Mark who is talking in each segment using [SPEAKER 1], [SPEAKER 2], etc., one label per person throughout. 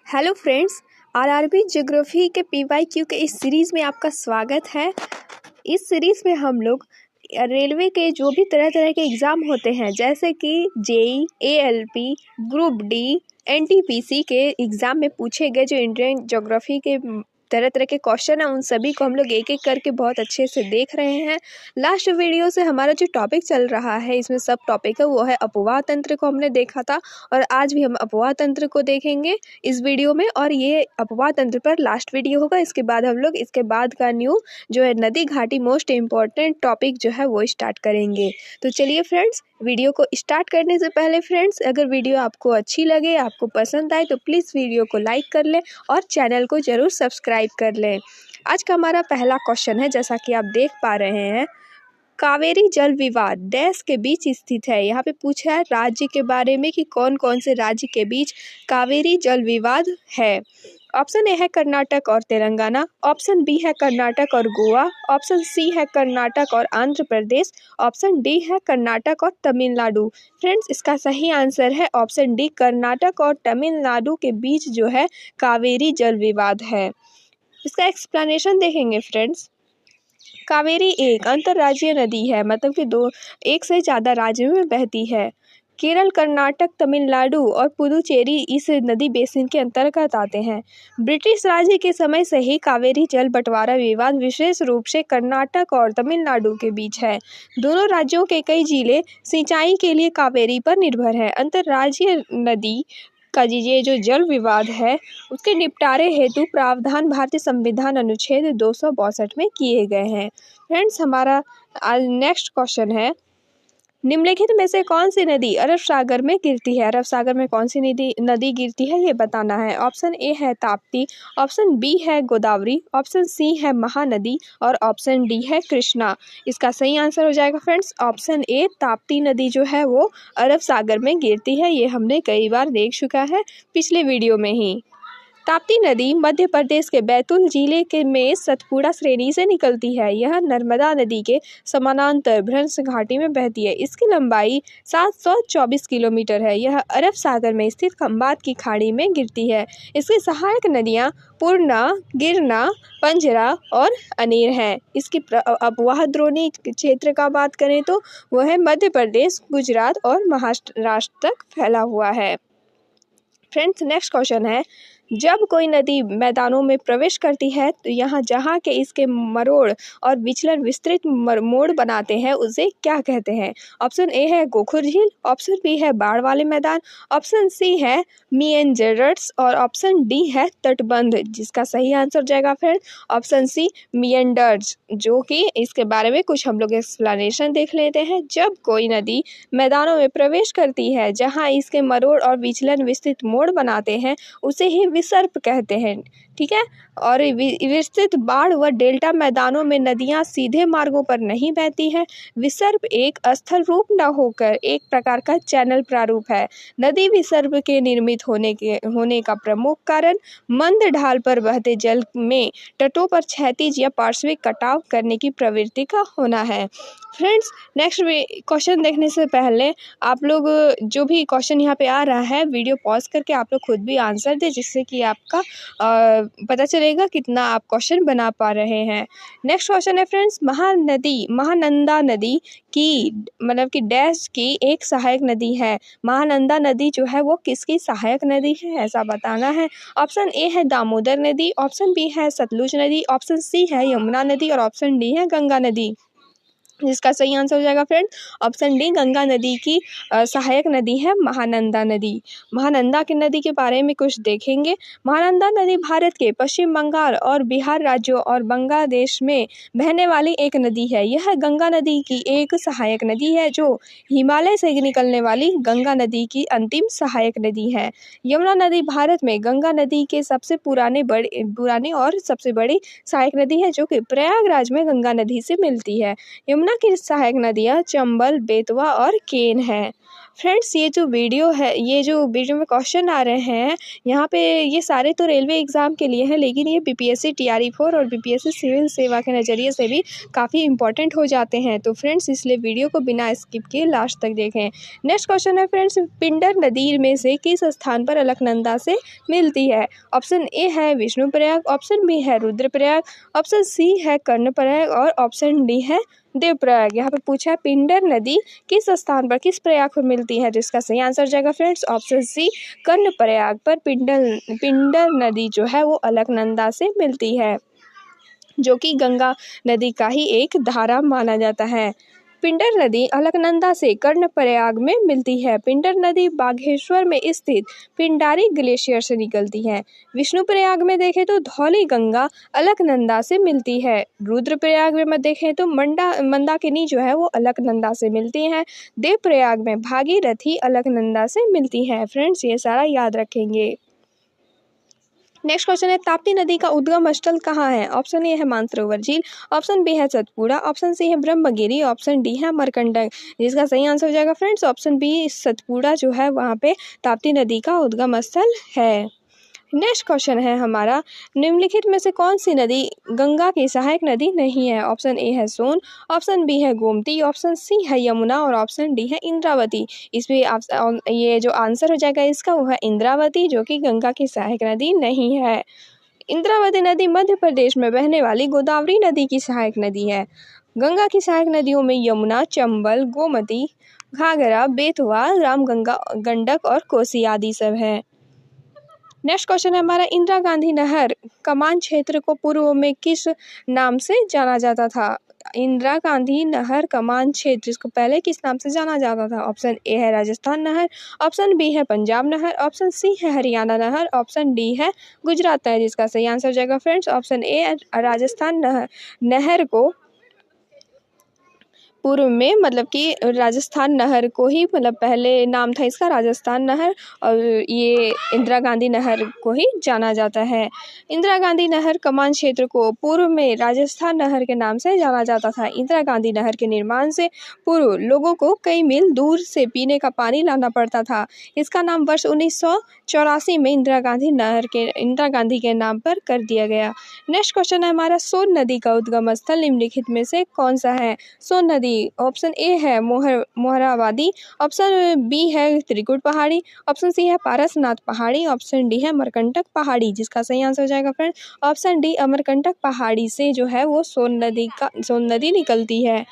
[SPEAKER 1] Hello friends, RRB geography के PYQ के इस सीरीज़ में आपका स्वागत है। इस सीरीज़ में हम लोग रेलवे के जो भी तरह तरह के एग्ज़ाम होते हैं, जैसे कि JE, ALP, group D, NTPC के एग्ज़ाम में पूछे गए जो इंडियन ज्योग्राफी के तरह तरह के क्वेश्चन हैं, उन सभी को हम लोग एक एक करके बहुत अच्छे से देख रहे हैं। लास्ट वीडियो से हमारा जो टॉपिक चल रहा है, इसमें सब टॉपिक है वो है अपवाह तंत्र को हमने देखा था, और आज भी हम अपवाह तंत्र को देखेंगे इस वीडियो में। और ये अपवाह तंत्र पर लास्ट वीडियो होगा। इसके बाद हम लोग इसके बाद का न्यू जो है नदी घाटी मोस्ट इम्पॉर्टेंट टॉपिक जो है वो स्टार्ट करेंगे। तो चलिए फ्रेंड्स, वीडियो को स्टार्ट करने से पहले फ्रेंड्स, अगर वीडियो आपको अच्छी लगे, आपको पसंद आए, तो प्लीज़ वीडियो को लाइक कर लें और चैनल को ज़रूर सब्सक्राइब कर लें। आज का हमारा पहला क्वेश्चन है, जैसा कि आप देख पा रहे हैं, कावेरी जल विवाद देश के बीच स्थित है। यहाँ पे पूछा है राज्य के बारे में कि कौन कौन से राज्य के बीच कावेरी जल विवाद है। ऑप्शन ए है कर्नाटक और तेलंगाना, ऑप्शन बी है कर्नाटक और गोवा, ऑप्शन सी है कर्नाटक और आंध्र प्रदेश, ऑप्शन डी है कर्नाटक और तमिलनाडु। फ्रेंड्स, इसका सही आंसर है ऑप्शन डी, कर्नाटक और तमिलनाडु के बीच जो है कावेरी जल विवाद है। इसका एक्सप्लेनेशन देखेंगे फ्रेंड्स। कावेरी एक अंतर्राज्यीय नदी है, मतलब कि एक से ज़्यादा राज्यों में बहती है। केरल, कर्नाटक, तमिलनाडु और पुदुचेरी इस नदी बेसिन के अंतर्गत आते हैं। ब्रिटिश राज्य के समय से ही कावेरी जल बंटवारा विवाद विशेष रूप से कर्नाटक और तमिलनाडु के बीच है। दोनों राज्यों के कई जिले सिंचाई के लिए कावेरी पर निर्भर है। अंतर्राज्यीय नदी का ये जो जल विवाद है, उसके निपटारे हेतु प्रावधान भारतीय संविधान अनुच्छेद 262 में किए गए हैं। फ्रेंड्स, हमारा नेक्स्ट क्वेश्चन है, निम्नलिखित में से कौन सी नदी अरब सागर में गिरती है। अरब सागर में कौन सी नदी गिरती है, ये बताना है। ऑप्शन ए है ताप्ती, ऑप्शन बी है गोदावरी, ऑप्शन सी है महानदी और ऑप्शन डी है कृष्णा। इसका सही आंसर हो जाएगा फ्रेंड्स ऑप्शन ए, ताप्ती नदी जो है वो अरब सागर में गिरती है। ये हमने कई बार देख चुका है पिछले वीडियो में ही। ताप्ती नदी मध्य प्रदेश के बैतूल जिले के में सतपुड़ा श्रेणी से निकलती है। यह नर्मदा नदी के समानांतर भ्रंश घाटी में बहती है। इसकी लंबाई 724 किलोमीटर है। यह अरब सागर में स्थित खंबात की खाड़ी में गिरती है। इसकी सहायक नदियां पूर्णा, गिरना, पंजरा और अनेर हैं। इसकी अपवाह द्रोणी क्षेत्र का बात करें तो वह है मध्य प्रदेश, गुजरात और महाराष्ट्र तक फैला हुआ है। फ्रेंड्स, नेक्स्ट क्वेश्चन है, जब कोई नदी मैदानों में प्रवेश करती है तो यहाँ जहाँ के इसके मरोड़ और विचलन विस्तृत मोड़ बनाते हैं, उसे क्या कहते हैं। ऑप्शन ए है गोखुर झील, ऑप्शन बी है बाढ़ वाले मैदान, ऑप्शन सी है मिएंडर्स और ऑप्शन डी है तटबंध। जिसका सही आंसर जाएगा फिर ऑप्शन सी, मिएंडर्स, जो कि इसके बारे में कुछ हम लोग एक्सप्लेनेशन देख लेते हैं। जब कोई नदी मैदानों में प्रवेश करती है जहाँ इसके मरोड़ और विचलन विस्तृत मोड़ बनाते हैं, उसे ही विसर्प कहते हैं। ठीक है। और विस्तृत बाढ़ व डेल्टा मैदानों में नदियां सीधे मार्गों पर नहीं बहती है। विसर्प एक स्थल रूप न होकर एक प्रकार का चैनल प्रारूप है। नदी विसर्प के निर्मित होने का प्रमुख कारण मंद ढाल पर बहते जल में तटों पर क्षैतिज या पार्श्विक कटाव करने की प्रवृत्ति का होना है। फ्रेंड्स, नेक्स्ट क्वेश्चन देखने से पहले आप लोग जो भी क्वेश्चन यहाँ पे आ रहा है, वीडियो पॉज करके आप लोग खुद भी आंसर दें, जिससे कि आपका पता चलेगा कितना आप क्वेश्चन बना पा रहे हैं। नेक्स्ट क्वेश्चन है फ्रेंड्स, महानंदा नदी की मतलब कि डैश की एक सहायक नदी है। महानंदा नदी जो है वो किसकी सहायक नदी है, ऐसा बताना है। ऑप्शन ए है दामोदर नदी, ऑप्शन बी है सतलुज नदी, ऑप्शन सी है यमुना नदी और ऑप्शन डी है गंगा नदी। जिसका सही आंसर हो जाएगा फ्रेंड ऑप्शन डी, गंगा नदी की सहायक नदी है महानंदा नदी। महानंदा की नदी के बारे में कुछ देखेंगे। महानंदा नदी भारत के पश्चिम बंगाल और बिहार राज्यों और बांग्लादेश में बहने वाली एक नदी है। यह गंगा नदी की एक सहायक नदी है, जो हिमालय से निकलने वाली गंगा नदी की अंतिम सहायक नदी है। यमुना नदी भारत में गंगा नदी के सबसे पुराने और सबसे बड़ी सहायक नदी है, जो कि प्रयागराज में गंगा नदी से मिलती है। यमुना की सहायक नदियां चंबल, बेतवा और केन हैं। फ्रेंड्स ये जो वीडियो में क्वेश्चन आ रहे हैं यहाँ पे, ये सारे तो रेलवे एग्ज़ाम के लिए हैं, लेकिन ये बीपीएससी TRE4 और बीपीएससी सिविल सेवा के नज़रिए से भी काफ़ी इंपॉर्टेंट हो जाते हैं। तो फ्रेंड्स इसलिए वीडियो को बिना स्किप किए लास्ट तक देखें। नेक्स्ट क्वेश्चन है फ्रेंड्स, पिंडर नदी में से किस स्थान पर अलकनंदा से मिलती है? ऑप्शन ए है विष्णुप्रयाग, ऑप्शन बी है रुद्रप्रयाग, ऑप्शन सी है कर्णप्रयाग और ऑप्शन डी है देवप्रयाग। यहाँ पे पूछा है पिंडर नदी किस स्थान पर, किस प्रयाग पर मिलती है, तो इसका सही आंसर जाएगा फ्रेंड्स ऑप्शन सी, कर्णप्रयाग पर पिंडर नदी जो है वो अलकनंदा से मिलती है, जो कि गंगा नदी का ही एक धारा माना जाता है। पिंडर नदी अलकनंदा से कर्णप्रयाग में मिलती है। पिंडर नदी बागेश्वर में स्थित पिंडारी ग्लेशियर से निकलती है। विष्णुप्रयाग में देखें तो धौली गंगा अलकनंदा से मिलती है। रुद्रप्रयाग में देखें तो मंदाकिनी जो है वो अलकनंदा से मिलती है। देवप्रयाग में भागीरथी अलकनंदा से मिलती है। फ्रेंड्स ये सारा याद रखेंगे। नेक्स्ट क्वेश्चन है, ताप्ती नदी का उद्गम स्थल कहाँ है? ऑप्शन ए है मानसरोवर झील, ऑप्शन बी है सतपुड़ा, ऑप्शन सी है ब्रह्मगिरी, ऑप्शन डी है अमरकंटक। जिसका सही आंसर हो जाएगा फ्रेंड्स ऑप्शन बी, सतपुड़ा जो है वहाँ पे ताप्ती नदी का उद्गम स्थल है। नेक्स्ट क्वेश्चन है हमारा, निम्नलिखित में से कौन सी नदी गंगा की सहायक नदी नहीं है? ऑप्शन ए है सोन, ऑप्शन बी है गोमती, ऑप्शन सी है यमुना और ऑप्शन डी है इंद्रावती। इसमें ये जो आंसर हो जाएगा इसका वो है इंद्रावती, जो कि गंगा की सहायक नदी नहीं है। इंद्रावती नदी मध्य प्रदेश में बहने वाली गोदावरी नदी की सहायक नदी है। गंगा की सहायक नदियों में यमुना, चंबल, गोमती, घाघरा, बेतवा, रामगंगा, गंडक और कोसी आदि सब है। नेक्स्ट क्वेश्चन है हमारा, इंदिरा गांधी नहर कमान क्षेत्र को पूर्व में किस नाम से जाना जाता था? इंदिरा गांधी नहर कमान क्षेत्र इसको पहले किस नाम से जाना जाता था? ऑप्शन ए है राजस्थान नहर, ऑप्शन बी है पंजाब नहर, ऑप्शन सी है हरियाणा नहर, ऑप्शन डी है गुजरात नहर। जिसका सही आंसर जाएगा फ्रेंड्स ऑप्शन ए, राजस्थान नहर को पूर्व में, मतलब कि राजस्थान नहर को ही, मतलब पहले नाम था इसका राजस्थान नहर और ये इंदिरा गांधी नहर को ही जाना जाता है। इंदिरा गांधी नहर कमान क्षेत्र को पूर्व में राजस्थान नहर के नाम से जाना जाता था। इंदिरा गांधी नहर के निर्माण से पूर्व लोगों को कई मील दूर से पीने का पानी लाना पड़ता था। इसका नाम वर्ष 1984 में इंदिरा गांधी के नाम पर कर दिया गया। नेक्स्ट क्वेश्चन है हमारा, सोन नदी का उद्गम स्थल निम्नलिखित में से कौन सा है? सोन नदी ऑप्शन ए है मोहरावादी, ऑप्शन बी है त्रिकुट पहाड़ी, ऑप्शन सी है पारसनाथ पहाड़ी, ऑप्शन डी है अमरकंटक पहाड़ी। जिसका सही आंसर हो जाएगा फ्रेंड ऑप्शन डी, अमरकंटक पहाड़ी से जो है वो सोन नदी निकलती है।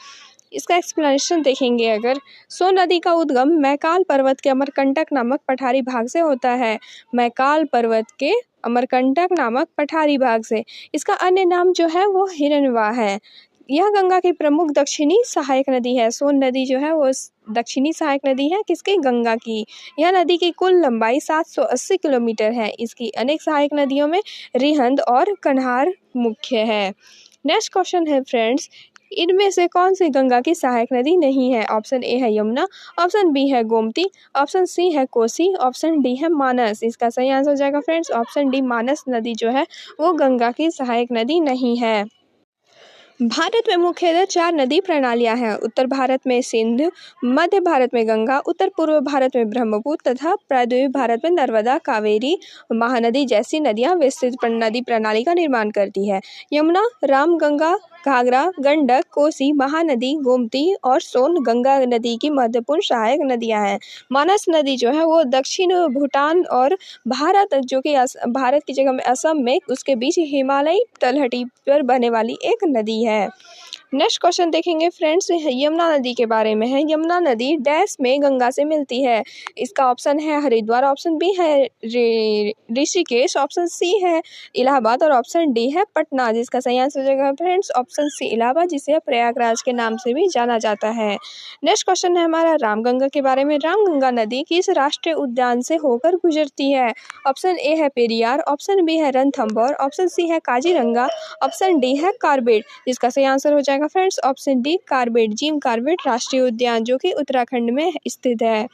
[SPEAKER 1] इसका एक्सप्लेनेशन देखेंगे अगर, सोन नदी का उद्गम मैकाल पर्वत के अमरकंटक नामक पठारी भाग से होता है। मैकाल पर्वत के अमरकंटक नामक पठारी भाग से। इसका अन्य नाम जो है वो हिरनवा है। यह गंगा की प्रमुख दक्षिणी सहायक नदी है। सोन नदी जो है वो दक्षिणी सहायक नदी है किसकी? गंगा की। यह नदी की कुल लंबाई 780 किलोमीटर है। इसकी अनेक सहायक नदियों में रिहंद और कन्हार मुख्य है। नेक्स्ट क्वेश्चन है फ्रेंड्स, इनमें से कौन सी गंगा की सहायक नदी नहीं है? ऑप्शन ए है यमुना, ऑप्शन बी है गोमती, ऑप्शन सी है कोसी, ऑप्शन डी है मानस। इसका सही आंसर हो जाएगा फ्रेंड्स ऑप्शन डी, मानस नदी जो है वो गंगा की सहायक नदी नहीं है। भारत में मुख्यतः 4 नदी प्रणालियां हैं। उत्तर भारत में सिंधु, मध्य भारत में गंगा, उत्तर पूर्व भारत में ब्रह्मपुत्र तथा प्रायद्वीप भारत में नर्मदा, कावेरी, महानदी जैसी नदियां विस्तृत नदी प्रणाली का निर्माण करती है। यमुना, रामगंगा, घाघरा, गंडक, कोसी, महानदी, गोमती और सोन गंगा नदी की महत्वपूर्ण सहायक नदियां हैं। मानस नदी जो है वो दक्षिण भूटान और भारत, जो कि भारत की जगह में असम में, उसके बीच हिमालयी तलहटी पर बहने वाली एक नदी है। नेक्स्ट क्वेश्चन देखेंगे फ्रेंड्स, यमुना नदी के बारे में है। यमुना नदी डैश में गंगा से मिलती है। इसका ऑप्शन है हरिद्वार, ऑप्शन बी है ऋषिकेश, ऑप्शन सी है इलाहाबाद और ऑप्शन डी है पटना। जिसका सही आंसर हो जाएगा फ्रेंड्स ऑप्शन सी, इलाहाबाद, जिसे प्रयागराज के नाम से भी जाना जाता है। नेक्स्ट क्वेश्चन है हमारा रामगंगा के बारे में। रामगंगा नदी किस राष्ट्रीय उद्यान से होकर गुजरती है? ऑप्शन ए है पेरियार, ऑप्शन बी है रणथंभौर, ऑप्शन सी है काजीरंगा, ऑप्शन डी है कार्बेट। जिसका सही आंसर हो जाएगा friends option D, Corbett, Jim Corbett राष्ट्रीय उद्यान, जो कि उत्तराखंड में स्थित है।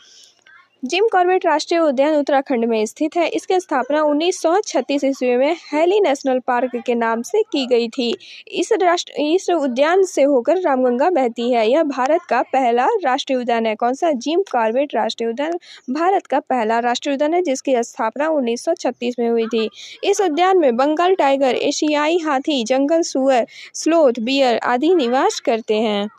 [SPEAKER 1] जिम कॉर्बेट राष्ट्रीय उद्यान उत्तराखंड में स्थित है। इसकी स्थापना 1936 ईस्वी में हैली नेशनल पार्क के नाम से की गई थी। इस उद्यान से होकर रामगंगा बहती है। यह भारत का पहला राष्ट्रीय उद्यान है। कौन सा? जिम कॉर्बेट राष्ट्रीय उद्यान भारत का पहला राष्ट्रीय उद्यान है, जिसकी स्थापना 1936 में हुई थी। इस उद्यान में बंगाल टाइगर, एशियाई हाथी, जंगल सुअर, स्लोथ, बियर आदि निवास करते हैं।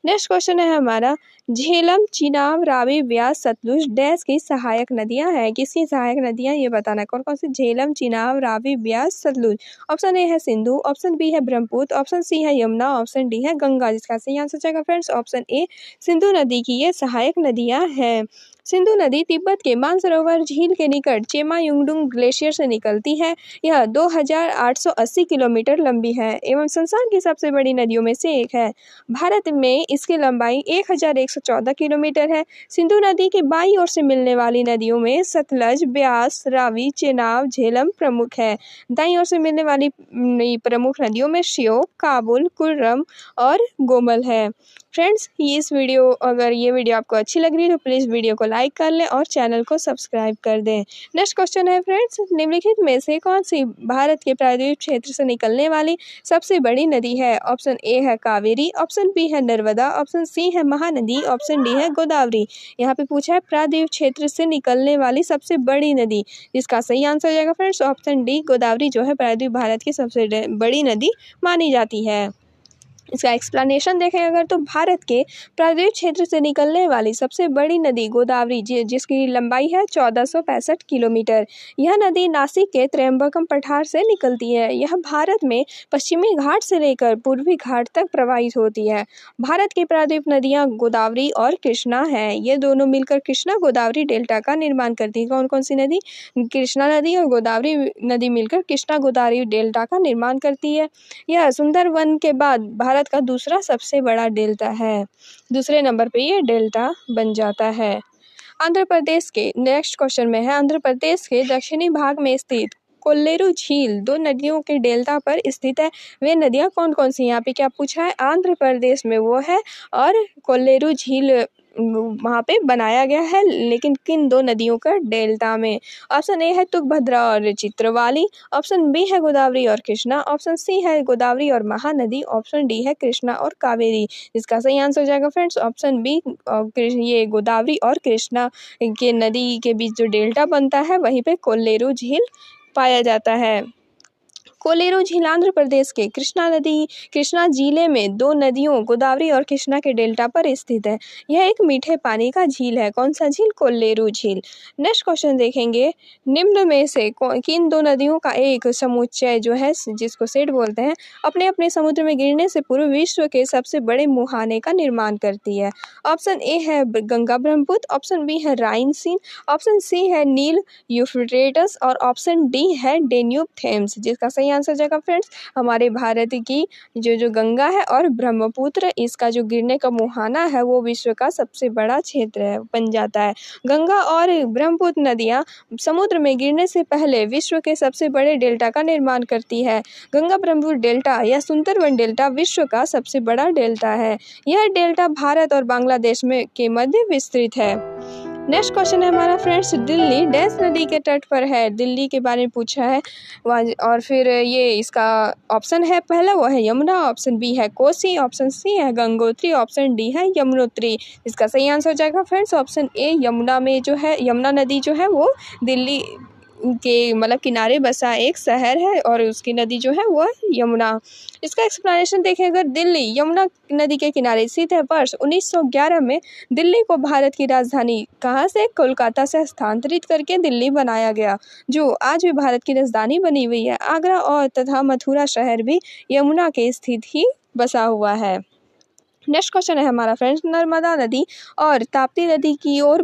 [SPEAKER 1] नेक्स्ट क्वेश्चन है हमारा, झेलम, चिनाब, रावी, ब्यास, सतलुज डैश की सहायक नदियां हैं। किसकी सहायक नदियां ये बताना है। कौन कौन सी? झेलम, चिनाब, रावी, ब्यास, सतलुज। ऑप्शन ए है सिंधु, ऑप्शन बी है ब्रह्मपुत्र, ऑप्शन सी है यमुना, ऑप्शन डी है गंगा। जिसका सही आंसर जाएगा फ्रेंड्स ऑप्शन ए, सिंधु नदी की ये सहायक नदियां हैं। सिंधु नदी तिब्बत के मानसरोवर झील के निकट चेमा युंगडुंग ग्लेशियर से निकलती है। यह 2880 किलोमीटर लंबी है एवं संसार की सबसे बड़ी नदियों में से एक है। भारत में इसकी लंबाई 1114 किलोमीटर है। सिंधु नदी की बाईं ओर से मिलने वाली नदियों में सतलज, ब्यास, रावी, चेनाब, झेलम प्रमुख है। दाईं ओर से मिलने वाली प्रमुख नदियों में श्योक, काबुल, कुर्रम और गोमल है। फ्रेंड्स, अगर ये वीडियो आपको अच्छी लग रही है तो प्लीज़ वीडियो को लाइक कर लें और चैनल को सब्सक्राइब कर दें। नेक्स्ट क्वेश्चन है फ्रेंड्स, निम्नलिखित में से कौन सी भारत के प्रायद्वीप क्षेत्र से निकलने वाली सबसे बड़ी नदी है। ऑप्शन ए है कावेरी, ऑप्शन बी है नर्मदा, ऑप्शन सी है महानदी, ऑप्शन डी है गोदावरी। यहाँ पे पूछा है प्रायद्वीप क्षेत्र से निकलने वाली सबसे बड़ी नदी। जिसका सही आंसर हो जाएगा फ्रेंड्स ऑप्शन डी, गोदावरी जो है प्रायद्वीप भारत की सबसे बड़ी नदी मानी जाती है। इसका एक्सप्लेनेशन देखें अगर तो भारत के प्रायद्वीप क्षेत्र से निकलने वाली सबसे बड़ी नदी गोदावरी जिसकी लंबाई है 1465 किलोमीटर। यह नदी नासिक के त्र्यंबकम पठार से निकलती है। यह भारत में पश्चिमी घाट से लेकर पूर्वी घाट तक प्रवाहित होती है। भारत की प्रायद्वीप नदियां गोदावरी और कृष्णा हैं। ये दोनों मिलकर कृष्णा गोदावरी डेल्टा का निर्माण करती है। कौन कौन सी नदी? कृष्णा नदी और गोदावरी नदी मिलकर कृष्णा गोदावरी डेल्टा का निर्माण करती है। यह सुंदरवन के बाद भारत का दूसरा सबसे बड़ा डेल्टा है। दूसरे नंबर पे ये डेल्टा बन जाता है। आंध्र प्रदेश के नेक्स्ट क्वेश्चन में है, आंध्र प्रदेश के दक्षिणी भाग में स्थित कोल्लेरू झील 2 नदियों के डेल्टा पर स्थित है। वे नदियां कौन कौन सी? यहाँ पे क्या पूछा है? आंध्र प्रदेश में वो है और कोल्लेरू झील वहाँ पे बनाया गया है, लेकिन किन 2 नदियों का डेल्टा में? ऑप्शन ए है तुंगभद्रा और चित्रवाली, ऑप्शन बी है गोदावरी और कृष्णा, ऑप्शन सी है गोदावरी और महानदी, ऑप्शन डी है कृष्णा और कावेरी। इसका सही आंसर हो जाएगा फ्रेंड्स ऑप्शन बी, ये गोदावरी और कृष्णा के नदी के बीच जो डेल्टा बनता है वहीं पे कोल्लेरू झील पाया जाता है। कोल्लेरू झील आंध्र प्रदेश के कृष्णा जिले में 2 नदियों गोदावरी और कृष्णा के डेल्टा पर स्थित है। यह एक मीठे पानी का झील है। कौन सा झील? कोल्लेरू झील। नेक्स्ट क्वेश्चन देखेंगे, निम्न में से किन 2 नदियों का एक समुच्चय जो है जिसको सेट बोलते हैं अपने अपने समुद्र में गिरने से पूर्व विश्व के सबसे बड़े मुहाने का निर्माण करती है। ऑप्शन ए है गंगा ब्रह्मपुत्र, ऑप्शन बी है राइन सीन, ऑप्शन सी है नील यूफ्रेटस और ऑप्शन डी है डेन्यूब थेम्स। जिसका सही आंसर जाएगा फ्रेंड्स हमारे भारत की जो गंगा है और ब्रह्मपुत्र, इसका जो गिरने का मुहाना है वो विश्व का सबसे बड़ा क्षेत्र है बन जाता है। गंगा और ब्रह्मपुत्र नदियां समुद्र में गिरने से पहले विश्व के सबसे बड़े डेल्टा का निर्माण करती है। गंगा ब्रह्मपुत्र डेल्टा या सुंदरवन डेल्टा विश्व का सबसे बड़ा डेल्टा है। यह डेल्टा भारत और बांग्लादेश में के मध्य विस्तृत है। नेक्स्ट क्वेश्चन है हमारा फ्रेंड्स, दिल्ली डैश नदी के तट पर है। दिल्ली के बारे में पूछा है और फिर ये इसका ऑप्शन है पहला वो है यमुना, ऑप्शन बी है कोसी, ऑप्शन सी है गंगोत्री, ऑप्शन डी है यमुनोत्री। इसका सही आंसर हो जाएगा फ्रेंड्स ऑप्शन ए, यमुना नदी जो है वो दिल्ली के मतलब किनारे बसा एक शहर है और उसकी नदी जो है वो यमुना। इसका एक्सप्लेनेशन देखें अगर, दिल्ली यमुना नदी के किनारे स्थित है। वर्ष 1911 में दिल्ली को भारत की राजधानी कहाँ से? कोलकाता से हस्तांतरित करके दिल्ली बनाया गया, जो आज भी भारत की राजधानी बनी हुई है। आगरा और तथा मथुरा शहर भी यमुना के स्थित ही बसा हुआ है। नेक्स्ट क्वेश्चन है हमारा फ्रेंड्स, नर्मदा नदी और ताप्ती नदी किस ओर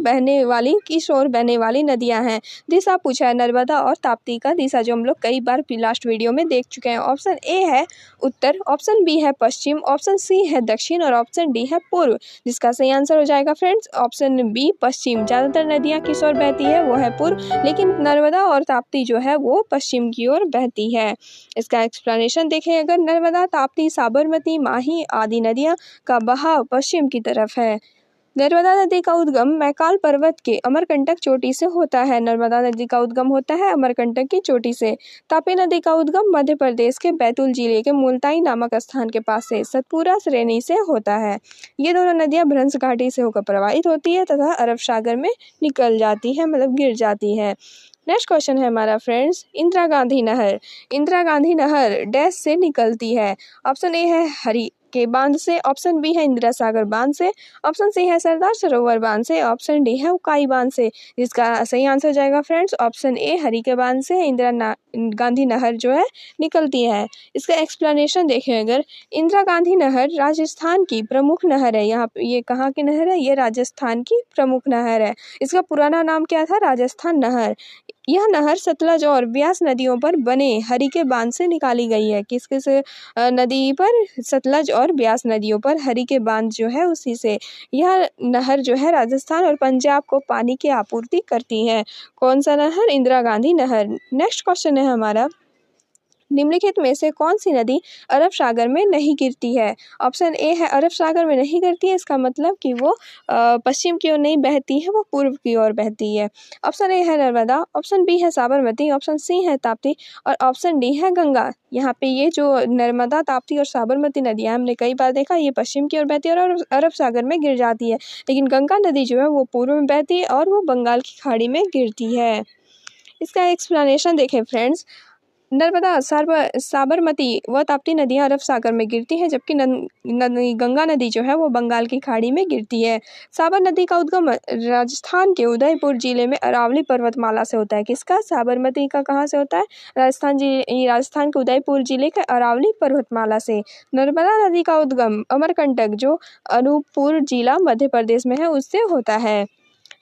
[SPEAKER 1] बहने वाली नदियां हैं। दिशा पूछा है नर्मदा और ताप्ती का दिशा, जो हम लोग कई बार लास्ट वीडियो में देख चुके हैं। ऑप्शन ए है उत्तर, ऑप्शन बी है पश्चिम, ऑप्शन सी है दक्षिण और ऑप्शन डी है पूर्व। जिसका सही आंसर हो जाएगा फ्रेंड्स ऑप्शन बी पश्चिम। ज़्यादातर नदियाँ किस ओर बहती है? वो है पूर्व, लेकिन नर्मदा और ताप्ती जो है वो पश्चिम की ओर बहती है। इसका एक्सप्लेनेशन देखें अगर, नर्मदा, ताप्ती, साबरमती, माही आदि नदियाँ का बहाव पश्चिम की तरफ है। नर्मदा नदी का उद्गम मैकाल पर्वत के अमरकंटक चोटी से होता है। नर्मदा नदी का उद्गम होता है अमरकंटक की चोटी से। तापी नदी का उद्गम मध्य प्रदेश के बैतूल जिले के मुल्ताई नामक स्थान के पास से सतपुरा श्रेणी से होता है। ये दोनों नदियां भ्रंश घाटी से होकर प्रवाहित होती है तथा अरब सागर में निकल जाती है, मतलब गिर जाती है। नेक्स्ट क्वेश्चन है हमारा फ्रेंड्स, इंदिरा गांधी नहर। इंदिरा गांधी नहर डैश से निकलती है। ऑप्शन ए है हरी के बांध से, ऑप्शन बी है इंदिरा सागर बांध से, ऑप्शन सी है सरदार सरोवर बांध से, ऑप्शन डी है उकाई बांध से। जिसका सही आंसर हो जाएगा फ्रेंड्स ऑप्शन ए हरी के बांध से इंदिरा गांधी नहर जो है निकलती है। इसका एक्सप्लेनेशन देखें अगर, इंदिरा गांधी नहर राजस्थान की प्रमुख नहर है। यहाँ ये कहाँ की नहर है? ये राजस्थान की प्रमुख नहर है। इसका पुराना नाम क्या था? राजस्थान नहर। यह नहर सतलज और ब्यास नदियों पर बने हरी के बांध से निकाली गई है। किस किस नदी पर? सतलज और ब्यास नदियों पर हरी के बांध जो है उसी से यह नहर जो है राजस्थान और पंजाब को पानी की आपूर्ति करती है। कौन सा नहर? इंदिरा गांधी नहर। नेक्स्ट क्वेश्चन है हमारा, निम्नलिखित में से कौन सी नदी अरब सागर में नहीं गिरती है? ऑप्शन ए है अरब सागर में नहीं गिरती है, इसका मतलब कि वो पश्चिम की ओर नहीं बहती है, वो पूर्व की ओर बहती है। ऑप्शन ए है नर्मदा, ऑप्शन बी है साबरमती, ऑप्शन सी है ताप्ती और ऑप्शन डी है गंगा। यहाँ पे ये जो नर्मदा, ताप्ती और साबरमती नदियाँ हमने कई बार देखा ये पश्चिम की ओर बहती है और अरब सागर में गिर जाती है, लेकिन गंगा नदी जो है वो पूर्व में बहती है और वो बंगाल की खाड़ी में गिरती है। इसका एक्सप्लेनेशन देखें फ्रेंड्स, नर्मदा, साबरमती व ताप्ती नदियां अरब सागर में गिरती हैं, जबकि गंगा नदी जो है वो बंगाल की खाड़ी में गिरती है। साबर नदी का उद्गम राजस्थान के उदयपुर जिले में अरावली पर्वतमाला से होता है। किसका? साबरमती का कहाँ से होता है? राजस्थान के उदयपुर जिले के अरावली पर्वतमाला से। नर्मदा नदी का उद्गम अमरकंटक जो अनूपपुर जिला मध्य प्रदेश में है उससे होता है।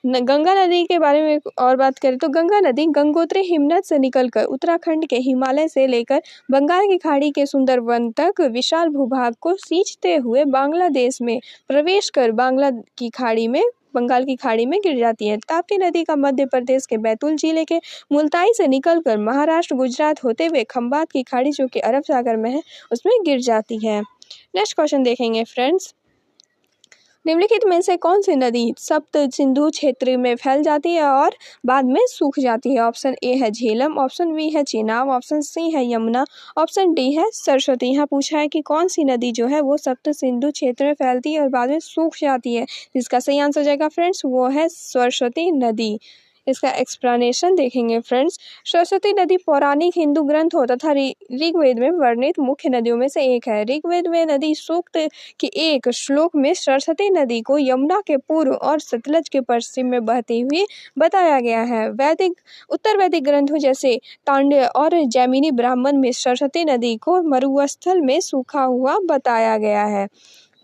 [SPEAKER 1] गंगा नदी के बारे में और बात करें तो गंगा नदी गंगोत्री हिमनद से निकलकर उत्तराखंड के हिमालय से लेकर बंगाल की खाड़ी के सुंदरवन तक विशाल भूभाग को सींचते हुए बांग्लादेश में प्रवेश कर बंगाल की खाड़ी में गिर जाती है। ताप्ती नदी का मध्य प्रदेश के बैतूल जिले के मुल्ताई से निकलकर महाराष्ट्र गुजरात होते हुए खंबात की खाड़ी जो कि अरब सागर में है उसमें गिर जाती है। नेक्स्ट क्वेश्चन देखेंगे फ्रेंड्स, निम्नलिखित में से कौन सी नदी सप्त सिंधु क्षेत्र में फैल जाती है और बाद में सूख जाती है? ऑप्शन ए है झेलम, ऑप्शन बी है चेनाब, ऑप्शन सी है यमुना, ऑप्शन डी है सरस्वती। यहाँ पूछा है कि कौन सी नदी जो है वो सप्त सिंधु क्षेत्र में फैलती है और बाद में सूख जाती है। जिसका सही आंसर हो जाएगा फ्रेंड्स वो है सरस्वती नदी। इसका एक्सप्लेनेशन देखेंगे फ्रेंड्स, सरस्वती नदी पौराणिक हिंदू ग्रंथों तथा ऋग्वेद में वर्णित मुख्य नदियों में से एक है। ऋग्वेद में नदी सूक्त के एक श्लोक में सरस्वती नदी को यमुना के पूर्व और सतलज के पश्चिम में बहती हुई बताया गया है। उत्तर वैदिक ग्रंथों जैसे तांडव और जैमिनी ब्राह्मण में सरस्वती नदी को मरुस्थल में सूखा हुआ बताया गया है।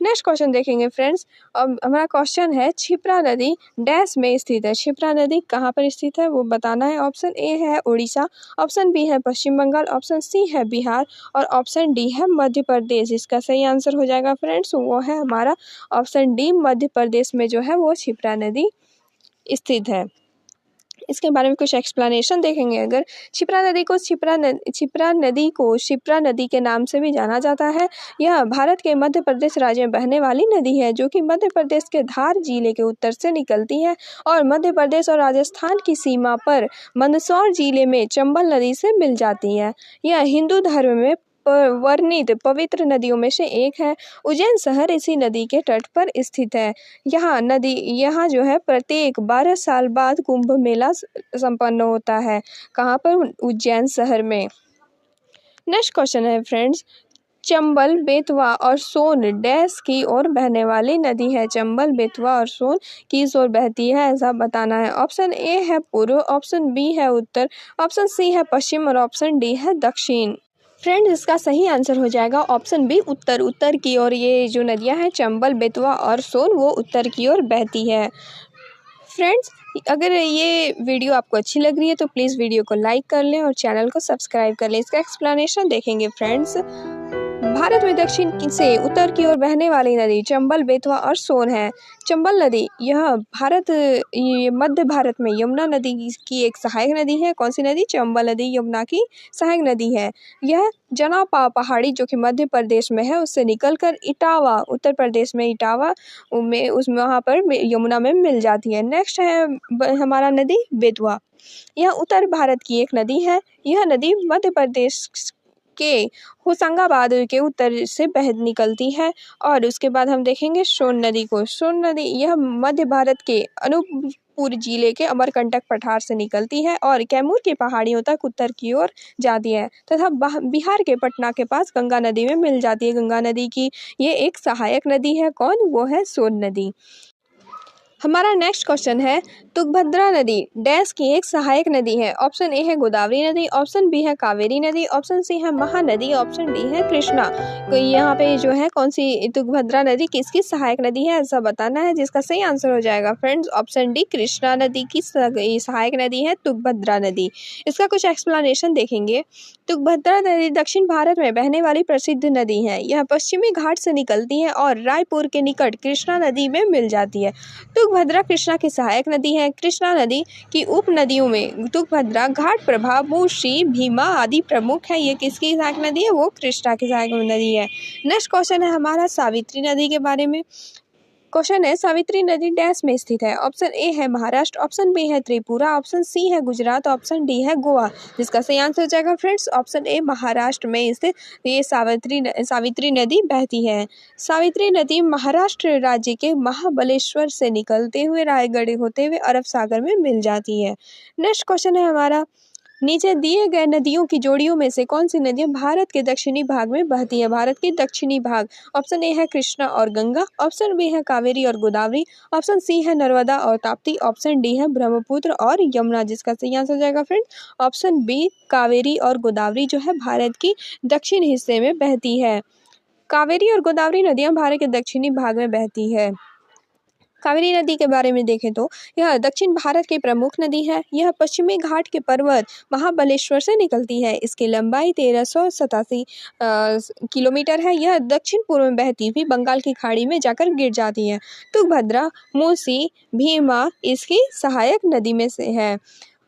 [SPEAKER 1] नेक्स्ट क्वेश्चन देखेंगे फ्रेंड्स, अब हमारा क्वेश्चन है क्षिप्रा नदी डैश में स्थित है। क्षिप्रा नदी कहाँ पर स्थित है वो बताना है। ऑप्शन ए है उड़ीसा, ऑप्शन बी है पश्चिम बंगाल, ऑप्शन सी है बिहार और ऑप्शन डी है मध्य प्रदेश। इसका सही आंसर हो जाएगा फ्रेंड्स वो है हमारा ऑप्शन डी, मध्य प्रदेश में जो है वो क्षिप्रा नदी स्थित है। इसके बारे में कुछ एक्सप्लेनेशन देखेंगे अगर, क्षिप्रा नदी को क्षिप्रा नदी के नाम से भी जाना जाता है। यह भारत के मध्य प्रदेश राज्य में बहने वाली नदी है जो कि मध्य प्रदेश के धार जिले के उत्तर से निकलती है और मध्य प्रदेश और राजस्थान की सीमा पर मंदसौर जिले में चंबल नदी से मिल जाती है। यह हिंदू धर्म में वर्णित पवित्र नदियों में से एक है। उज्जैन शहर इसी नदी के तट पर स्थित है। यहाँ जो है प्रत्येक 12 साल बाद कुंभ मेला संपन्न होता है। कहाँ पर? उज्जैन शहर में। नेक्स्ट क्वेश्चन है फ्रेंड्स, चंबल, बेतवा और सोन डैश की ओर बहने वाली नदी है। चंबल, बेतवा और सोन किस ओर बहती है ऐसा बताना है। ऑप्शन ए है पूर्व, ऑप्शन बी है उत्तर, ऑप्शन सी है पश्चिम और ऑप्शन डी है दक्षिण। फ्रेंड्स इसका सही आंसर हो जाएगा ऑप्शन बी उत्तर। उत्तर की ओर ये जो नदियां हैं चंबल, बेतवा और सोन वो उत्तर की ओर बहती है। फ्रेंड्स अगर ये वीडियो आपको अच्छी लग रही है तो प्लीज़ वीडियो को लाइक कर लें और चैनल को सब्सक्राइब कर लें। इसका एक्सप्लेनेशन देखेंगे फ्रेंड्स, भारत में दक्षिण से उत्तर की ओर बहने वाली नदी चंबल, बेतवा और सोन है। चंबल नदी यह मध्य भारत में यमुना नदी की एक सहायक नदी है। कौन सी नदी? चंबल नदी यमुना की सहायक नदी है। यह जनापा पहाड़ी जो कि मध्य प्रदेश में है उससे निकलकर इटावा, उत्तर प्रदेश में इटावा में वहाँ पर यमुना में मिल जाती है। नेक्स्ट है हमारा नदी बेतवा। यह उत्तर भारत की एक नदी है। यह नदी मध्य प्रदेश के होशंगाबाद के उत्तर से बह निकलती है। और उसके बाद हम देखेंगे सोन नदी को। सोन नदी यह मध्य भारत के अनूपपुर जिले के अमरकंटक पठार से निकलती है और कैमूर की पहाड़ियों तक उत्तर की ओर जाती है तथा बिहार के पटना के पास गंगा नदी में मिल जाती है। गंगा नदी की ये एक सहायक नदी है। कौन? वो है सोन नदी। हमारा नेक्स्ट क्वेश्चन है तुंगभद्रा नदी डैश की एक सहायक नदी है। ऑप्शन ए है गोदावरी नदी, ऑप्शन बी है कावेरी नदी, ऑप्शन सी है महानदी, ऑप्शन डी है कृष्णा। तो यहाँ पे जो है कौन सी तुंगभद्रा नदी किसकी सहायक नदी है ऐसा बताना है, जिसका सही आंसर हो जाएगा फ्रेंड्स ऑप्शन डी, कृष्णा नदी की सहायक नदी है तुंगभद्रा नदी। इसका कुछ एक्सप्लेनेशन देखेंगे। तुंगभद्रा नदी दक्षिण भारत में बहने वाली प्रसिद्ध नदी है। यह पश्चिमी घाट से निकलती है और रायपुर के निकट कृष्णा नदी में मिल जाती है। तुंगभद्रा कृष्णा की सहायक नदी है। कृष्णा नदी की उप नदियों में तुंगभद्रा, घाटप्रभा, मूसी, भीमा आदि प्रमुख है। ये किसकी सहायक नदी है? वो कृष्णा की सहायक नदी है। नेक्स्ट क्वेश्चन है हमारा सावित्री नदी के बारे में। क्वेश्चन है सावित्री नदी डैश में स्थित है। ऑप्शन ए है महाराष्ट्र, ऑप्शन बी है त्रिपुरा, ऑप्शन सी है गुजरात, ऑप्शन डी है गोवा। जिसका सही आंसर हो जाएगा फ्रेंड्स ऑप्शन ए, महाराष्ट्र में स्थित ये सावित्री नदी बहती है। सावित्री नदी महाराष्ट्र राज्य के महाबलेश्वर से निकलते हुए रायगढ़ होते हुए अरब सागर में मिल जाती है। नेक्स्ट क्वेश्चन है हमारा नीचे दिए गए नदियों की जोड़ियों में से कौन सी नदियां भारत के दक्षिणी भाग में बहती है? भारत के दक्षिणी भाग। ऑप्शन ए है कृष्णा और गंगा, ऑप्शन बी है कावेरी और गोदावरी, ऑप्शन सी है नर्मदा और ताप्ती, ऑप्शन डी है ब्रह्मपुत्र और यमुना। जिसका सही आंसर हो जाएगा फ्रेंड ऑप्शन बी, कावेरी और गोदावरी जो है भारत की दक्षिण हिस्से में बहती है। कावेरी और गोदावरी नदियां भारत के दक्षिणी भाग में बहती है। कावेरी नदी के बारे में देखें तो यह दक्षिण भारत की प्रमुख नदी है। यह पश्चिमी घाट के पर्वत महाबलेश्वर से निकलती है। इसकी लंबाई 1387 किलोमीटर है। यह दक्षिण पूर्व में बहती हुई बंगाल की खाड़ी में जाकर गिर जाती है। तुंगभद्रा, मूसी, भीमा इसकी सहायक नदी में से है।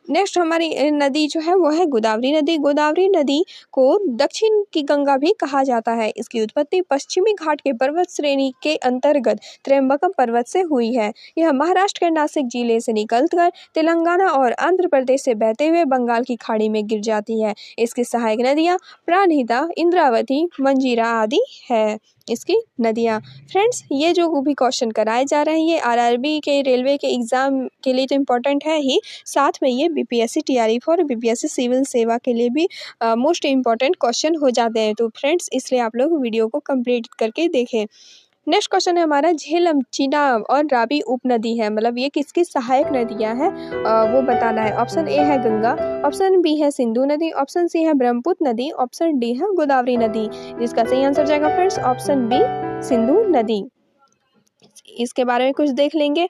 [SPEAKER 1] नेक्स्ट हमारी नदी जो है वो है गोदावरी नदी। गोदावरी नदी को दक्षिण की गंगा भी कहा जाता है। इसकी उत्पत्ति पश्चिमी घाट के पर्वत श्रेणी के अंतर्गत त्र्यंबकम पर्वत से हुई है। यह महाराष्ट्र के नासिक जिले से निकलकर तेलंगाना और आंध्र प्रदेश से बहते हुए बंगाल की खाड़ी में गिर जाती है। इसकी सहायक नदियाँ प्राणहिता, इंद्रावती, मंजीरा आदि है इसकी नदियाँ। फ्रेंड्स ये जो भी क्वेश्चन कराए जा रहे हैं ये आरआरबी के रेलवे के एग्जाम के लिए तो इम्पोर्टेंट है ही, साथ में ये बीपीएससी टीआरई और बीपीएससी सिविल सेवा के लिए भी मोस्ट इम्पॉर्टेंट क्वेश्चन हो जाते हैं। तो फ्रेंड्स इसलिए आप लोग वीडियो को कंप्लीट करके देखें। नेक्स्ट क्वेश्चन है हमारा झेलम, चिनाब और रावी उपनदी है, मतलब ये किसकी सहायक नदियां हैं वो बताना है। ऑप्शन ए है गंगा, ऑप्शन बी है सिंधु नदी, ऑप्शन सी है ब्रह्मपुत्र नदी, ऑप्शन डी है गोदावरी नदी। जिसका सही आंसर जाएगा फ्रेंड्स ऑप्शन बी, सिंधु नदी। इसके बारे में कुछ देख लेंगे।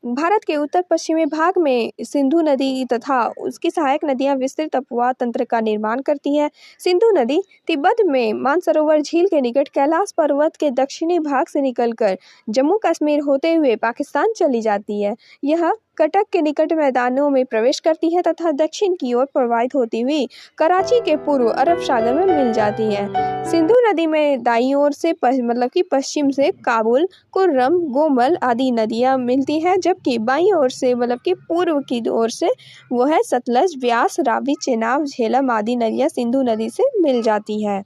[SPEAKER 1] भारत के उत्तर पश्चिमी भाग में सिंधु नदी तथा उसकी सहायक नदियां विस्तृत अपवाह तंत्र का निर्माण करती है। सिंधु नदी तिब्बत में मानसरोवर झील के निकट कैलाश पर्वत के दक्षिणी भाग से निकलकर जम्मू कश्मीर होते हुए पाकिस्तान चली जाती है। यह कटक के निकट मैदानों में प्रवेश करती है तथा दक्षिण की ओर प्रवाहित होती हुई कराची के पूर्व अरब सागर में मिल जाती है। सिंधु नदी में दाईं ओर से मतलब कि पश्चिम से काबुल, कुर्रम, गोमल आदि नदियां मिलती है, जबकि बाईं ओर से मतलब कि पूर्व की ओर से वो है सतलज, व्यास, रावी, चेनाब, झेलम आदि नदियां सिंधु नदी से मिल जाती है।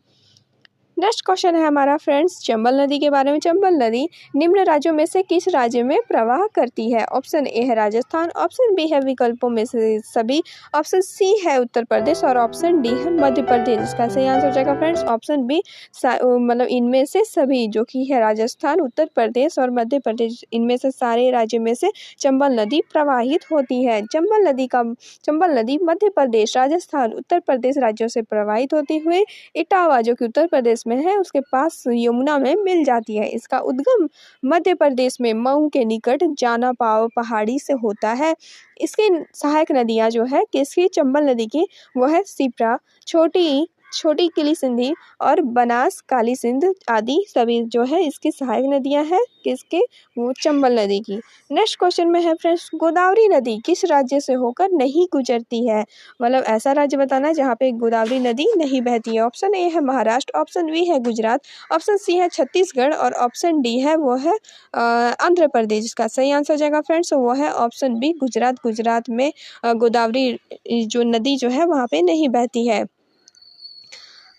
[SPEAKER 1] नेक्स्ट क्वेश्चन है हमारा फ्रेंड्स चंबल नदी के बारे में। चंबल नदी निम्न राज्यों में से किस राज्य में प्रवाह करती है? ऑप्शन ए है राजस्थान, ऑप्शन बी है विकल्पों में से सभी, ऑप्शन सी है उत्तर प्रदेश और ऑप्शन डी है मध्य प्रदेश। इसका सही आंसर हो जाएगा फ्रेंड्स ऑप्शन बी, मतलब इनमें से सभी जो कि है राजस्थान, उत्तर प्रदेश और मध्य प्रदेश, इनमें से सारे राज्य में से चंबल नदी प्रवाहित होती है। चंबल नदी मध्य प्रदेश, राजस्थान, उत्तर प्रदेश राज्यों से प्रवाहित होती हुए इटावा जो कि उत्तर प्रदेश में है उसके पास यमुना में मिल जाती है। इसका उद्गम मध्य प्रदेश में मऊ के निकट जानापाव पहाड़ी से होता है। इसकी सहायक नदियां जो है किसकी? चंबल नदी की, वो है सिप्रा, छोटी छोटी किली सिंधी और बनास काली सिंध आदि सभी जो है इसकी सहायक नदियां हैं किसके, वो चंबल नदी की। नेक्स्ट क्वेश्चन में है फ्रेंड्स, गोदावरी नदी किस राज्य से होकर नहीं गुजरती है? मतलब ऐसा राज्य बताना है जहाँ पे गोदावरी नदी नहीं बहती है। ऑप्शन ए है महाराष्ट्र, ऑप्शन बी है गुजरात, ऑप्शन सी है छत्तीसगढ़ और ऑप्शन डी है वो है आंध्र प्रदेश। इसका सही आंसर हो जाएगा फ्रेंड्स वो है ऑप्शन बी गुजरात। गुजरात में गोदावरी जो नदी जो है वहाँ पे नहीं बहती है।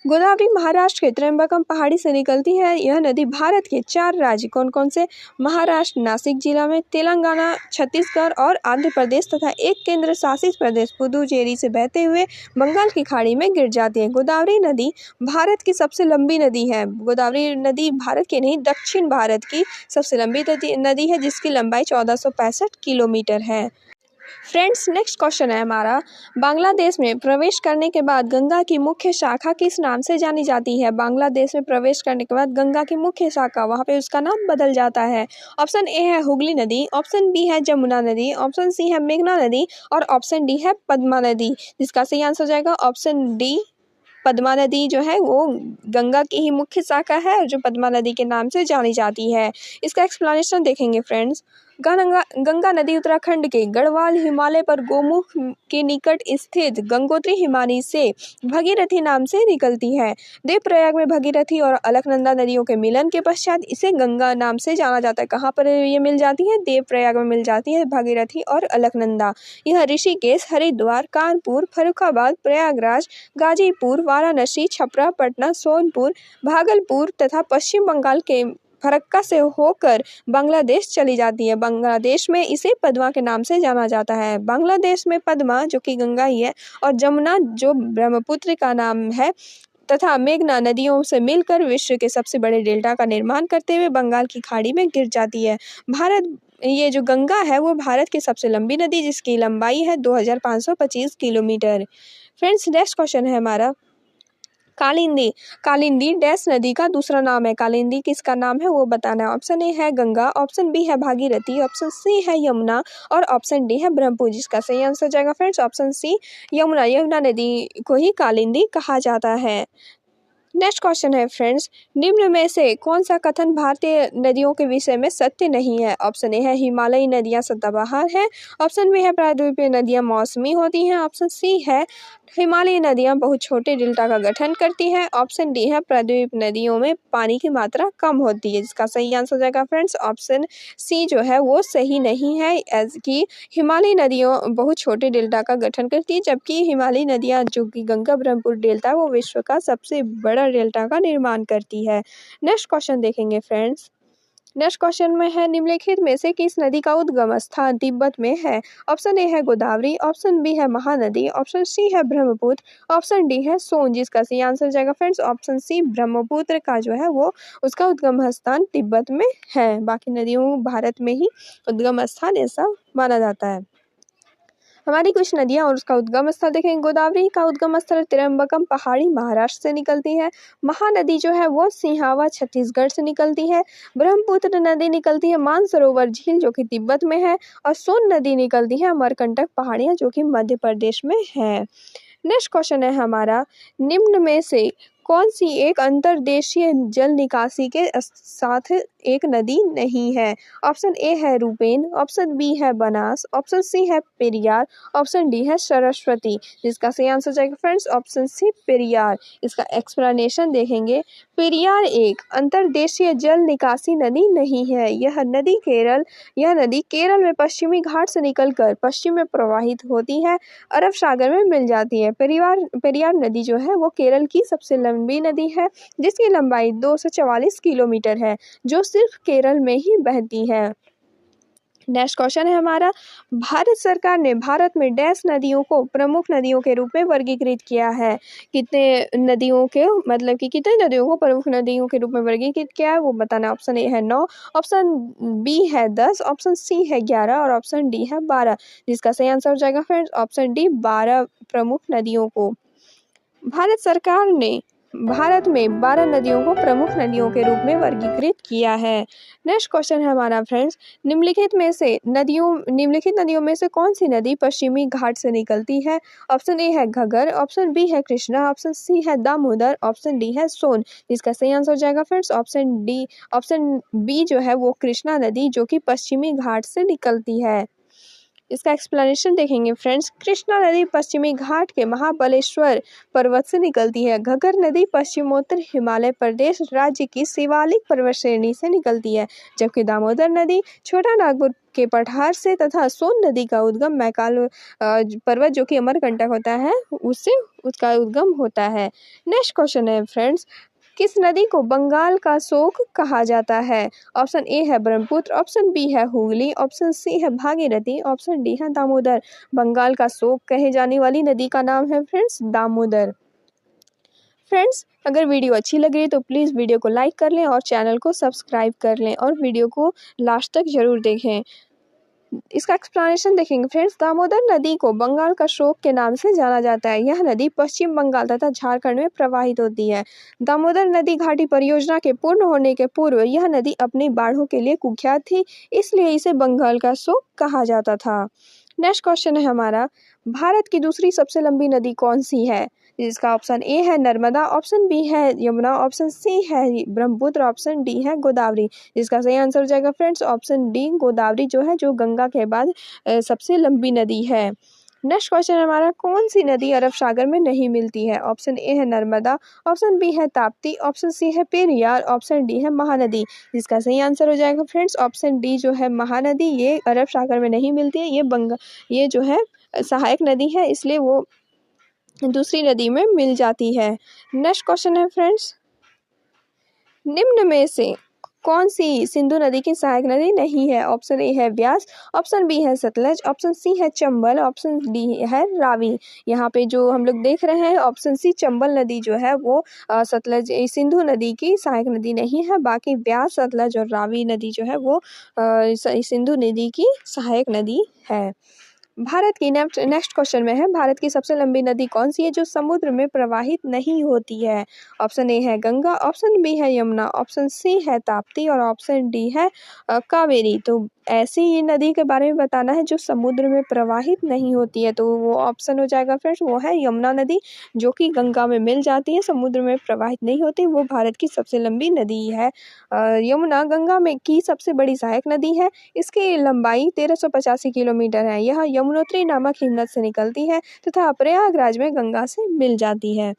[SPEAKER 1] गोदावरी महाराष्ट्र के त्र्यंबकम पहाड़ी से निकलती है। यह नदी भारत के 4 राज्य कौन कौन से, महाराष्ट्र नासिक जिला में, तेलंगाना, छत्तीसगढ़ और आंध्र प्रदेश तथा एक केंद्र शासित प्रदेश पुदुचेरी से बहते हुए बंगाल की खाड़ी में गिर जाती है। गोदावरी नदी भारत की सबसे लंबी नदी है। गोदावरी नदी भारत की नहीं दक्षिण भारत की सबसे लंबी नदी है जिसकी लंबाई 1465 किलोमीटर है। फ्रेंड्स नेक्स्ट क्वेश्चन है हमारा, बांग्लादेश में प्रवेश करने के बाद गंगा की मुख्य शाखा किस नाम से जानी जाती है? बांग्लादेश में प्रवेश करने के बाद गंगा की मुख्य शाखा वहाँ पे उसका नाम बदल जाता है। ऑप्शन ए है हुगली नदी, ऑप्शन बी है जमुना नदी, ऑप्शन सी है मेघना नदी और ऑप्शन डी है पद्मा नदी। जिसका सही आंसर हो जाएगा ऑप्शन डी पद्मा नदी जो है वो गंगा की ही मुख्य शाखा है और जो पद्मा नदी के नाम से जानी जाती है। इसका एक्सप्लेनेशन देखेंगे फ्रेंड्स। गंगा नदी उत्तराखंड के गढ़वाल हिमालय पर गोमुख के निकट स्थित गंगोत्री हिमानी से भगीरथी नाम से निकलती है। देवप्रयाग में भगीरथी और अलकनंदा नदियों के मिलन के पश्चात इसे गंगा नाम से जाना जाता है। कहाँ पर ये मिल जाती है? देवप्रयाग में मिल जाती है भगीरथी और अलकनंदा। यह ऋषिकेश, हरिद्वार, कानपुर, फर्रुखाबाद, प्रयागराज, गाजीपुर, वाराणसी, छपरा, पटना, सोनपुर, भागलपुर तथा पश्चिम बंगाल के फरक्का से होकर बांग्लादेश चली जाती है। बांग्लादेश में इसे पद्मा के नाम से जाना जाता है। बांग्लादेश में पद्मा जो कि गंगा ही है और जमुना जो ब्रह्मपुत्र का नाम है तथा मेघना नदियों से मिलकर विश्व के सबसे बड़े डेल्टा का निर्माण करते हुए बंगाल की खाड़ी में गिर जाती है। ये जो गंगा है वो भारत की सबसे लंबी नदी जिसकी लंबाई है 2525 किलोमीटर। फ्रेंड्स नेक्स्ट क्वेश्चन है हमारा, कालिंदी। कालिंदी डैश नदी का दूसरा नाम है। कालिंदी किसका नाम है वो बताना है। ऑप्शन ए है गंगा, ऑप्शन बी है भागीरथी, ऑप्शन सी है यमुना और ऑप्शन डी है ब्रह्मपुत्र। जिसका सही आंसर जाएगा friends option C Yamuna. Yamuna नदी को ही कालिंदी कहा जाता है। नेक्स्ट क्वेश्चन है फ्रेंड्स, निम्न में से कौन सा कथन भारतीय नदियों के विषय में सत्य नहीं है? ऑप्शन ए है हिमालयी नदियां सदाबहार है, ऑप्शन बी है प्रायद्वीपीय नदियां मौसमी होती हैं, ऑप्शन सी है हिमालयी नदियां बहुत छोटे डेल्टा का गठन करती है, ऑप्शन डी है प्रायद्वीप नदियों में पानी की मात्रा कम होती है। जिसका सही आंसर हो जाएगा फ्रेंड्स ऑप्शन सी जो है वो सही नहीं है, एज की हिमालयी नदियों बहुत छोटे डेल्टा का गठन करती है जबकि हिमालयी नदियां जो कि गंगा ब्रह्मपुत्र डेल्टा वो विश्व का सबसे बड़ा डेल्टा का निर्माण करती है। नेक्स्ट क्वेश्चन देखेंगे फ्रेंड्स। नेक्स्ट क्वेश्चन में है, निम्नलिखित में से किस नदी का उद्गम स्थान तिब्बत में है? ऑप्शन ए है गोदावरी, ऑप्शन बी है महानदी, ऑप्शन सी है ब्रह्मपुत्र, ऑप्शन डी है सोन। जिसका सही आंसर जाएगा फ्रेंड्स ऑप्शन सी ब्रह्मपुत्र का जो है वो उसका उद्गम स्थान तिब्बत में है। बाकी नदियों भारत में ही उद्गम स्थान ऐसा माना जाता है। हमारी कुछ नदियां और उसका उद्गम स्थल देखें। गोदावरी का उद्गम स्थल त्र्यंबकम पहाड़ी महाराष्ट्र से निकलती है। महानदी जो है वो सिंहावा छत्तीसगढ़ से निकलती है। ब्रह्मपुत्र नदी निकलती है मानसरोवर झील जो कि तिब्बत में है और सोन नदी निकलती है अमरकंटक पहाड़ियां जो कि मध्य प्रदेश में है। नेक्स्ट क्वेश्चन है हमारा, निम्न में से कौन सी एक अंतर्देशीय जल निकासी के साथ एक नदी नहीं है? ऑप्शन ए है रूपेन, ऑप्शन बी है बनास, ऑप्शन सी है पेरियार, ऑप्शन डी है सरस्वती। जिसका सही आंसर जाएगा फ्रेंड्स ऑप्शन सी पेरियार। इसका एक्सप्लेनेशन देखेंगे। पेरियार एक अंतर्देशीय जल निकासी नदी नहीं है। यह नदी केरल में पश्चिमी घाट से निकलकर पश्चिम में प्रवाहित होती है, अरब सागर में मिल जाती है। पेरियार नदी जो है वो केरल की सबसे लंबी नदी है जिसकी लंबाई 244 किलोमीटर है जो सिर्फ केरल में ही बहती है। नेक्स्ट क्वेश्चन है हमारा, भारत सरकार ने भारत में डैश नदियों को प्रमुख नदियों के रूप में वर्गीकृत किया है। कितने नदियों को प्रमुख नदियों के रूप में वर्गीकृत किया है वो बताना। ऑप्शन ए है 9, ऑप्शन बी है 10, ऑप्शन सी है 11 और ऑप्शन डी है 12। जिसका सही आंसर हो जाएगा फ्रेंड्स ऑप्शन डी 12 प्रमुख नदियों को भारत सरकार ने भारत में 12 नदियों को प्रमुख नदियों के रूप में वर्गीकृत किया है। नेक्स्ट क्वेश्चन है हमारा फ्रेंड्स, निम्नलिखित नदियों में से कौन सी नदी पश्चिमी घाट से निकलती है? ऑप्शन ए है घग्गर, ऑप्शन बी है कृष्णा, ऑप्शन सी है दामोदर, ऑप्शन डी है सोन। इसका सही आंसर हो जाएगा फ्रेंड्स ऑप्शन बी जो है वो कृष्णा नदी, जो कि पश्चिमी घाट से निकलती है। इसका एक्सप्लेनेशन देखेंगे फ्रेंड्स, कृष्णा नदी पश्चिमी घाट के महाबलेश्वर पर्वत से निकलती है। घग्गर नदी पश्चिमोत्तर हिमालय प्रदेश राज्य की शिवालिक पर्वत श्रेणी से निकलती है, जबकि दामोदर नदी छोटा नागपुर के पठार से तथा सोन नदी का उद्गम मैकाल पर्वत जो कि अमरकंटक होता है उससे उसका उद्गम होता है। नेक्स्ट क्वेश्चन है फ्रेंड्स, किस नदी को बंगाल का शोक कहा जाता है? ऑप्शन ए है ब्रह्मपुत्र, ऑप्शन बी है हुगली, ऑप्शन सी है भागीरथी, ऑप्शन डी है दामोदर। बंगाल का शोक कहे जाने वाली नदी का नाम है फ्रेंड्स दामोदर। फ्रेंड्स, अगर वीडियो अच्छी लग रही है तो प्लीज़ वीडियो को लाइक कर लें और चैनल को सब्सक्राइब कर लें और वीडियो को लास्ट तक जरूर देखें। इसका एक्सप्लेनेशन देखेंगे फ्रेंड्स, दामोदर नदी को बंगाल का शोक के नाम से जाना जाता है। यह नदी पश्चिम बंगाल तथा झारखंड में प्रवाहित होती है। दामोदर नदी घाटी परियोजना के पूर्ण होने के पूर्व यह नदी अपनी बाढ़ों के लिए कुख्यात थी, इसलिए इसे बंगाल का शोक कहा जाता था। नेक्स्ट क्वेश्चन है हमारा, भारत की दूसरी सबसे लंबी नदी कौन सी है? जिसका ऑप्शन ए है नर्मदा, ऑप्शन बी है यमुना, ऑप्शन सी है ब्रह्मपुत्र, ऑप्शन डी है गोदावरी। इसका सही आंसर हो जाएगा फ्रेंड्स ऑप्शन डी गोदावरी, जो है जो गंगा के बाद सबसे लंबी नदी है। नेक्स्ट क्वेश्चन हमारा, कौन सी नदी अरब सागर में नहीं मिलती है? ऑप्शन ए है नर्मदा, ऑप्शन बी है ताप्ती, ऑप्शन सी है पेरियार, ऑप्शन डी है महानदी। इसका सही आंसर हो जाएगा फ्रेंड्स ऑप्शन डी जो है महानदी, ये अरब सागर में नहीं मिलती है, ये जो है सहायक नदी है, इसलिए वो दूसरी नदी में मिल जाती है। नेक्स्ट क्वेश्चन है फ्रेंड्स, निम्न में से कौन सी सिंधु नदी की सहायक नदी नहीं है? ऑप्शन ए है ब्यास, ऑप्शन बी है सतलज, ऑप्शन सी है चंबल, ऑप्शन डी है रावी। यहाँ पे जो हम लोग देख रहे हैं ऑप्शन सी चंबल नदी जो है वो सतलज सिंधु नदी की सहायक नदी नहीं है, बाकी ब्यास, सतलज और रावी नदी जो है वो सिंधु नदी की सहायक नदी है। भारत की नेक्स्ट क्वेश्चन में है, भारत की सबसे लंबी नदी कौन सी है जो समुद्र में प्रवाहित नहीं होती है? ऑप्शन ए है गंगा, ऑप्शन बी है यमुना, ऑप्शन सी है ताप्ती और ऑप्शन डी है कावेरी। तो ऐसी ये नदी के बारे में बताना है जो समुद्र में प्रवाहित नहीं होती है, तो वो ऑप्शन हो जाएगा फ्रेंड्स वो है यमुना नदी, जो कि गंगा में मिल जाती है, समुद्र में प्रवाहित नहीं होती, वो भारत की सबसे लंबी नदी है। यमुना गंगा में की सबसे बड़ी सहायक नदी है, इसकी लंबाई 1385 किलोमीटर है। यह यमुनोत्री नामक हिमनद से निकलती है तथा प्रयागराज में गंगा से मिल जाती है।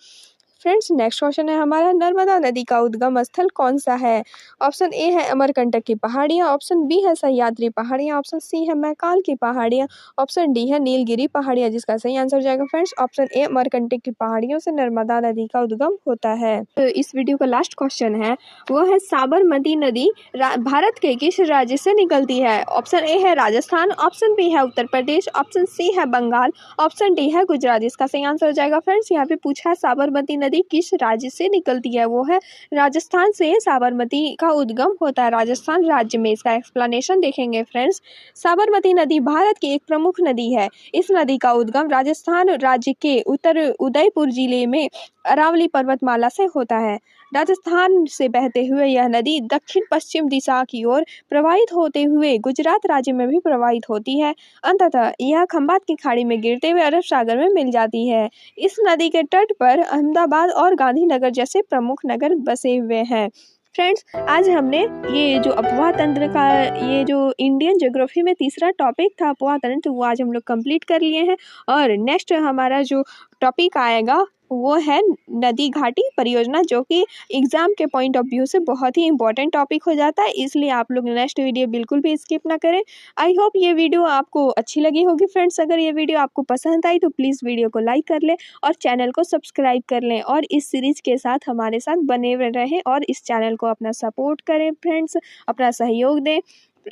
[SPEAKER 1] फ्रेंड्स, नेक्स्ट क्वेश्चन है हमारा, नर्मदा नदी का उद्गम स्थल कौन सा है? ऑप्शन ए है अमरकंटक की पहाड़ियाँ, ऑप्शन बी है सह्याद्री पहाड़ियाँ, ऑप्शन सी है मैकाल की पहाड़ियाँ, ऑप्शन डी है नीलगिरी पहाड़ियाँ। जिसका सही आंसर हो जाएगा फ्रेंड्स ऑप्शन ए अमरकंटक की पहाड़ियों से नर्मदा नदी का उद्गम होता है। तो इस वीडियो का लास्ट क्वेश्चन है वो है, साबरमती नदी भारत के किस राज्य से निकलती है? ऑप्शन ए है राजस्थान, ऑप्शन बी है उत्तर प्रदेश, ऑप्शन सी है बंगाल, ऑप्शन डी है गुजरात। इसका सही आंसर हो जाएगा फ्रेंड्स, यहाँ पे पूछा है साबरमती नदी किस राज्य से निकलती है, वो है राजस्थान से साबरमती का उद्गम होता है, राजस्थान राज्य में। इसका एक्सप्लेनेशन देखेंगे फ्रेंड्स, साबरमती नदी भारत की एक प्रमुख नदी है। इस नदी का उद्गम राजस्थान राज्य के उत्तर उदयपुर जिले में अरावली पर्वतमाला से होता है। राजस्थान से बहते हुए यह नदी दक्षिण पश्चिम दिशा की ओर प्रवाहित होते हुए गुजरात राज्य में भी प्रवाहित होती है। अंततः यह खंबात की खाड़ी में गिरते हुए अरब सागर में मिल जाती है। इस नदी के तट पर अहमदाबाद और गांधीनगर जैसे प्रमुख नगर बसे हुए हैं। फ्रेंड्स, आज हमने ये जो अपवाह तंत्र का ये जो इंडियन ज्योग्राफी में तीसरा टॉपिक था अपवाह तंत्र, वो आज हम लोग कंप्लीट कर लिए हैं। और नेक्स्ट हमारा जो टॉपिक आएगा वो है नदी घाटी परियोजना, जो कि एग्जाम के पॉइंट ऑफ व्यू से बहुत ही इंपॉर्टेंट टॉपिक हो जाता है, इसलिए आप लोग नेक्स्ट वीडियो बिल्कुल भी स्किप ना करें। आई होप ये वीडियो आपको अच्छी लगी होगी फ्रेंड्स। अगर ये वीडियो आपको पसंद आई तो प्लीज़ वीडियो को लाइक कर लें और चैनल को सब्सक्राइब कर लें और इस सीरीज के साथ हमारे साथ बने रहें और इस चैनल को अपना सपोर्ट करें फ्रेंड्स, अपना सहयोग दें।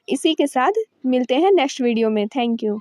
[SPEAKER 1] इसी के साथ मिलते हैं नेक्स्ट वीडियो में। Thank you.